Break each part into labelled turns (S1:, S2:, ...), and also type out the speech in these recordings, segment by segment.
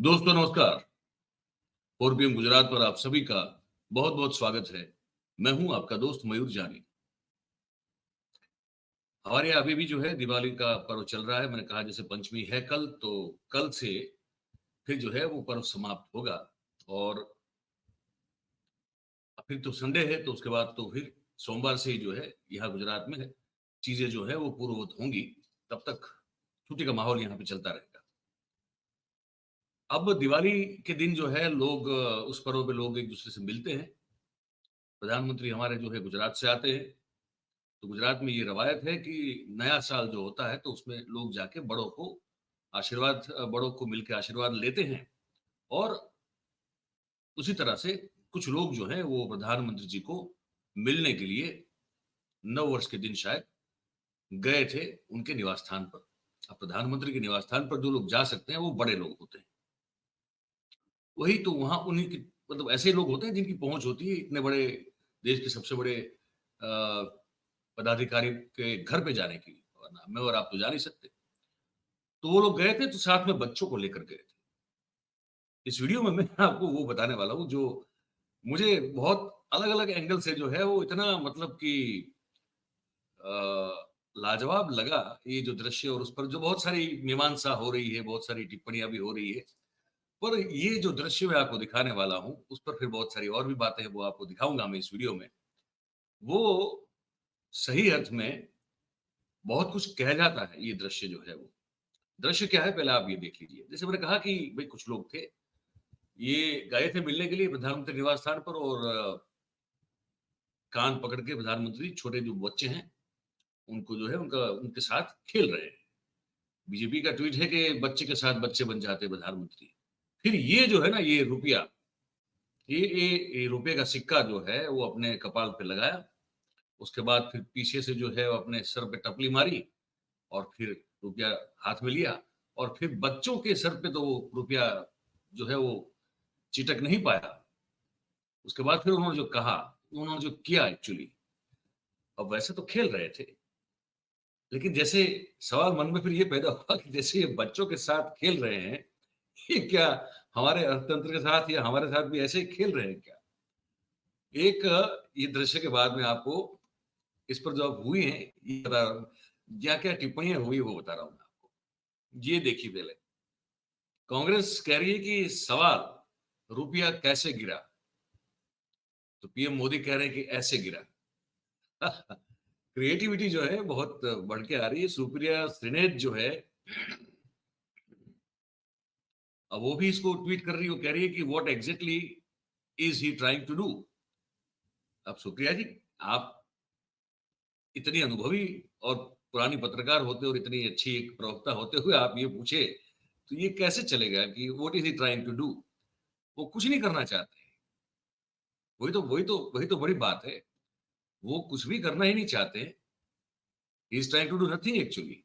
S1: दोस्तों नमस्कार। 4 PM गुजरात पर आप सभी का बहुत-बहुत स्वागत है। मैं हूं आपका दोस्त मयूर जानी। हमारे यहाँ अभी भी जो है दिवाली का पर्व चल रहा है। मैंने कहा जैसे पंचमी है कल, तो कल से फिर जो है वो पर्व समाप्त होगा और फिर तो संडे है, तो उसके बाद तो फिर सोमवार से ही जो है यहाँ गुजरात में चीज़ें जो है वो पूर्ववत होंगी। तब तक छुट्टी का माहौल यहाँ पे चलता रहेगा। अब दिवाली के दिन जो है लोग उस पर्व पे लोग एक-दूसरे से मिलते हैं। प्रधानमंत्री हमारे जो है गुजरात से आते हैं। तो गुजरात में ये रवायत है कि नया साल जो होता है तो उसमें लोग जाके बड़ों को बड़ों को मिलके आशीर्वाद लेते हैं और उसी तरह से कुछ लोग जो हैं वो प्रधानमंत्री जी को मिलने के लिए नव वर्ष के दिन शायद गए थे उनके निवास स्थान पर। अब प्रधानमंत्री के निवास स्थान पर जो लोग जा सकते हैं वो बड़े लोग होते हैं। वही तो वहाँ उन्हीं की मतलब ऐसे लोग होते हैं जिनकी पहुँच होती है इतने बड़े देश के सबसे बड़े पदाधिकारी के घर पे जाने की, वरना मैं और आप तो जा नहीं सकते। तो वो लोग गए थे तो साथ में बच्चों को लेकर गए थे। इस वीडियो में मैं आपको वो बताने वाला हूँ जो मुझे बहुत अलग-अलग एंगल से जो है वो इतना मतलब कि लाजवाब लगा ये जो दृश्य और उस पर जो बहुत सारी मीमांसा हो रही है, बहुत सारी टिप्पणियाँ भी हो रही है। पर ये जो दृश्य मैं आपको दिखाने वाला हूँ, उस पर फिर बहुत सारी और भी बातें हैं, वो आपको दिखाऊँगा मैं इस वीडियो में। वो सही अर्थ में बहुत कुछ कह जाता है, ये दृश्य जो है वो। दृश्य क्या है पहले आप ये देख लीजिए। जैसे मैंने कहा कि भई कुछ लोग थे, ये गए थे मिलने के लिए प्रधानमंत्री निवास स्थान पर और कान पकड़ के प्रधानमंत्री छोटे जो बच्चे हैं, उनको जो है उनका उनके साथ खेल रहे हैं। बीजेपी का ट्वीट है कि बच्चे के साथ बच्चे बन जाते हैं प्रधानमंत्री। फिर ये जो है ना ये रुपया, ये रुपये का सिक्का जो है वो अपने कपाल पे लगाया, उसके बाद फिर पीछे से जो है वो अपने सर पे टपली मारी और फिर रुपया हाथ में लिया और फिर बच्चों के सर पे तो वो रुपया जो है वो चिटक नहीं पाया। उसके बाद फिर उन्होंने जो कहा, उन्होंने जो किया एक्चुअली, अब वैसे तो खेल रहे थे, लेकिन जैसे सवाल मन में फिर ये पैदा हुआ कि जैसे ये बच्चों के साथ खेल रहे हैं, ये क्या हमारे अर्थतंत्र के साथ या हमारे साथ भी ऐसे ही खेल रहे हैं क्या? एक ये दृश्य के बाद में आपको इस पर जो अब हुई हैं, ये बता रहा हूँ, क्या-क्या टिप्पणियाँ हुई वो बता रहा हूँ मैं आपको। ये देखिए पहले, कांग्रेस कह रही है कि सवाल, रुपया कैसे गिरा? तो पीएम मोदी कह रहे हैं कि ऐसे गिरा। क्रिएटिविटी जो है बहुत बढ़ के आ रही है। सुप्रिया श्रीनेत जो है, अब वो भी इसको ट्वीट कर रही है, वो कह रही है कि what exactly is he trying to do? अब सुप्रिया जी, आप इतनी अनुभवी और पुरानी पत्रकार होते और इतनी अच्छी एक प्रवक्ता होते हुए आप ये पूछे, तो ये कैसे चलेगा कि what is he trying to do? वो कुछ नहीं करना चाहते। वही तो बड़ी बात है। वो कुछ भी करना ही नहीं चाहते। He is trying to do nothing actually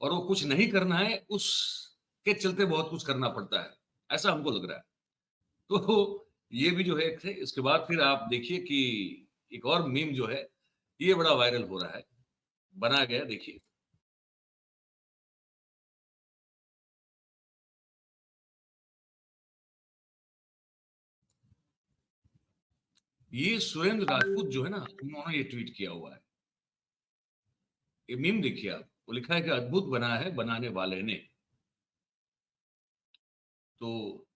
S1: और वो कुछ नहीं करना है, उसके चलते बहुत कुछ करना पड़ता है। ऐसा हमको लग रहा है। तो ये भी जो है एक है, इसके बाद फिर आप देखिए कि एक और मीम जो है, ये बड़ा वायरल हो रहा है। बना गया देखिए। ये सुरेंद्र राजपूत जो है ना, उन्होंने ये ट्वीट किया हुआ है। ये मीम देखिए आप, वो लिखा है कि अद्भुत बना है बनाने वाले ने। तो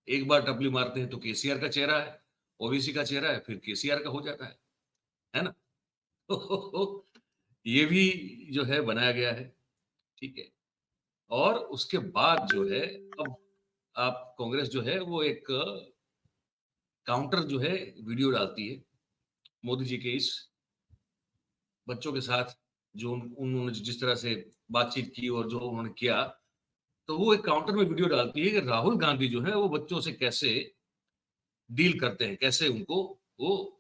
S1: एक बार टपली मारते हैं तो केसीआर का चेहरा है, ओवैसी का चेहरा है, फिर केसीआर का हो जाता है ना? ये भी जो है बनाया गया है, ठीक है? और उसके बाद जो है अब आप कांग्रेस जो है वो एक काउंटर जो है वीडियो डालती है, मोदी जी के इस बच्चों के साथ जो उन्होंने जिस तरह से बातचीत की और जो उन्होंने किया, तो वो एक काउंटर में वीडियो डालती है कि राहुल गांधी जो है वो बच्चों से कैसे डील करते हैं, कैसे उनको वो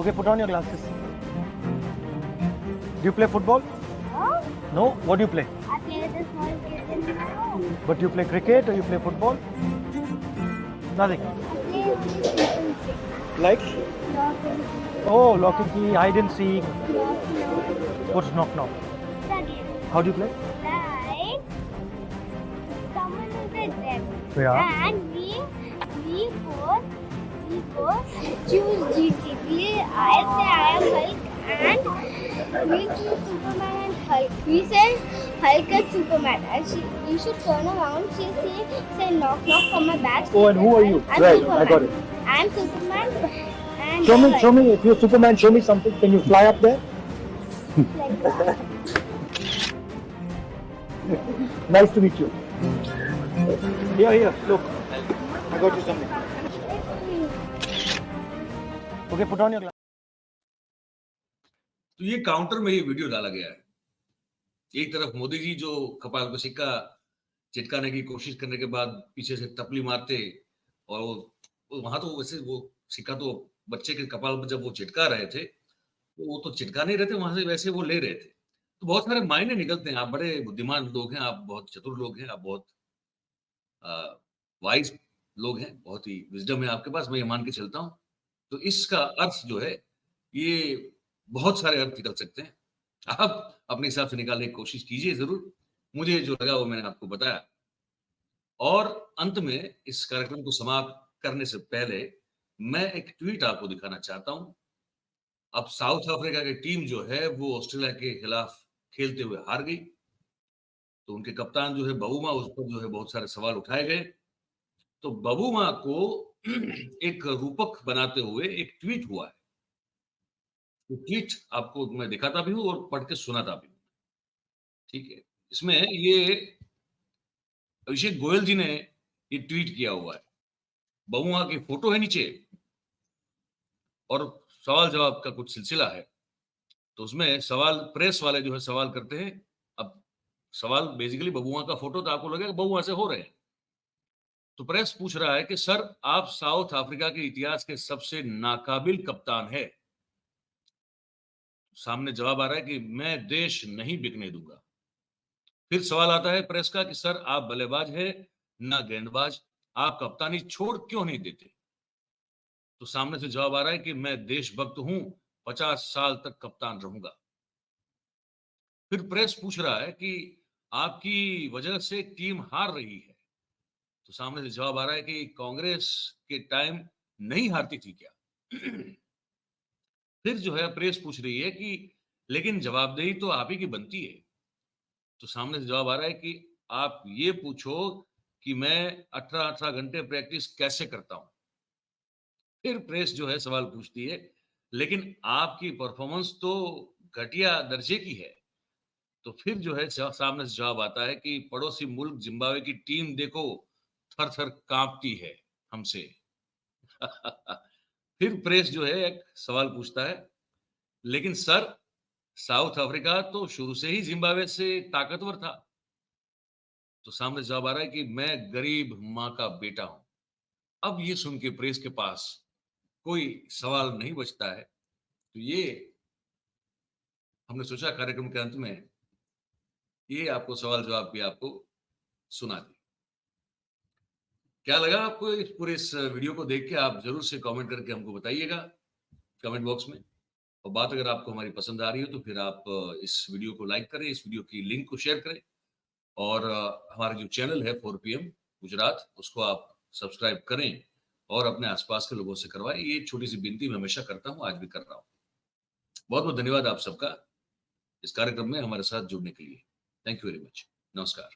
S2: Okay, put on your glasses. Do you play football?
S3: No,
S2: No? What do you play?
S3: I play with the small kids in my home.
S2: But you play cricket or you play football? Nothing.
S3: I play only simple things.
S2: Like?
S3: Lock and
S2: Oh, lock and key, hide and seek.
S3: knock.
S2: What's knock knock?
S3: The game.
S2: How do you play?
S3: Like someone is with them.
S2: Yeah.
S3: And we both choose GC. I say I am Hulk and we choose Superman and Hulk. We say Hulk and Superman. And you should turn around. She say knock knock from my back.
S2: Oh, and who are you?
S3: I'm
S2: Right,
S3: Superman.
S2: I got it.
S3: I'm Superman. And
S2: Show
S3: Hulk.
S2: me. If you're Superman, show me something. Can you fly up there?
S3: Like that.
S2: Nice to meet you. Here, look. I got you something. Okay, put on your glasses.
S1: तो ये counter में ये video डाला गया है। एक तरफ मोदी जी जो कपाल को सिक्का चिटकाने की कोशिश करने के बाद पीछे से तपली मारते और वहां तो वैसे वो सिक्का तो बच्चे के कपाल पर जब वो चिटका रहे थे तो वो तो चिटका नहीं रहे थे, वहां से वैसे वो ले रहे थे। तो बहुत सारे मायने निकलते हैं। आप बड़े बुद्धिमान लोग हैं, आप बहुत चतुर लोग हैं, आप बहुत वाइज लोग हैं, बहुत ही विजडम है आपके पास, मैं ये मान के चलता हूँ। तो इसका अर्थ जो है ये बहुत सारे अर्थ निकल सकते हैं। आप अपने हिसाब से निकालने की कोशिश कीजिए जरूर। मुझे जो लगा वो मैंने आपको बताया। और अंत में इस कार्यक्रम को समाप्त करने से पहले मैं एक ट्वीट आपको दिखाना चाहता हूं। अब साउथ अफ्रीका की टीम जो है वो ऑस्ट्रेलिया के खिलाफ खेलते हुए हार गई। तो उनके कप्तान जो है बबूमा, उस पर जो है बहुत सारे सवाल उठाए गए। तो बबूमा को एक रूपक बनाते हुए एक ट्वीट हुआ है। तो ट्वीट आपको मैं दिखाता भी हूँ और पढ़ के सुनाता भी हूँ। ठीक है, इसमें ये अभिषेक गोयल जी ने ये ट्वीट किया हुआ है। बबूमा की फोटो है नीचे और सवाल जवाब का कुछ सिलसिला है। तो उसमें सवाल प्रेस वाले जो है सवाल करते हैं। अब सवाल बेसिकली बबूमा का फोटो, तो आपको लगेगा बबूमा से हो रहे हैं। तो प्रेस पूछ रहा है कि सर आप साउथ अफ्रीका के इतिहास के सबसे नाकाबिल कप्तान है। सामने जवाब आ रहा है कि मैं देश नहीं बिकने दूंगा। फिर सवाल आता है प्रेस का कि सर आप बल्लेबाज है ना गेंदबाज, आप कप्तानी छोड़ क्यों नहीं देते। तो सामने से जवाब आ रहा है कि मैं देशभक्त हूं, 50 साल तक कप्तान रहूंगा। फिर प्रेस पूछ रहा है कि आपकी वजह से टीम हार रही है। तो सामने से जवाब आ रहा है कि कांग्रेस के टाइम नहीं हारती थी क्या। फिर जो है प्रेस पूछ रही है कि लेकिन जवाबदेही तो आप ही की बनती है। तो सामने से जवाब आ रहा है कि आप ये पूछो कि मैं 18 घंटे प्रैक्टिस कैसे करता हूं। फिर प्रेस जो है सवाल पूछती है लेकिन आपकी परफॉर्मेंस तो घटिया दर्जे की है। तो फिर जो है सामने से जवाब आता है कि पड़ोसी मुल्क जिम्बाब्वे की टीम देखो थर थर कांपती है हमसे। फिर प्रेस जो है एक सवाल पूछता है लेकिन सर साउथ अफ्रीका तो शुरू से ही जिम्बाब्वे से ताकतवर था। तो सामने जवाब आ रहा है कि मैं गरीब मां का बेटा हूं। अब ये सुन के प्रेस के पास कोई सवाल नहीं बचता है। तो ये हमने सोचा कार्यक्रम के अंत में ये आपको सवाल जवाब भी आपको सुना दी। क्या लगा आपको इस वीडियो को देख के? आप जरूर से कमेंट करके हमको बताइएगा कमेंट बॉक्स में। और बात अगर आपको हमारी पसंद आ रही हो तो फिर आप इस वीडियो को लाइक करें, इस वीडियो की लिंक को शेयर करें और हमारा जो चैनल है 4 PM गुजरात उसको आप सब्सक्राइब करें और अपने आसपास के लोगों से करवाएं। ये छोटी सी विनती मैं हमेशा करता हूं, आज भी कर रहा हूं। बहुत बहुत धन्यवाद आप सबका इस कार्यक्रम में हमारे साथ जुड़ने के लिए। Thank you very much. नमस्कार।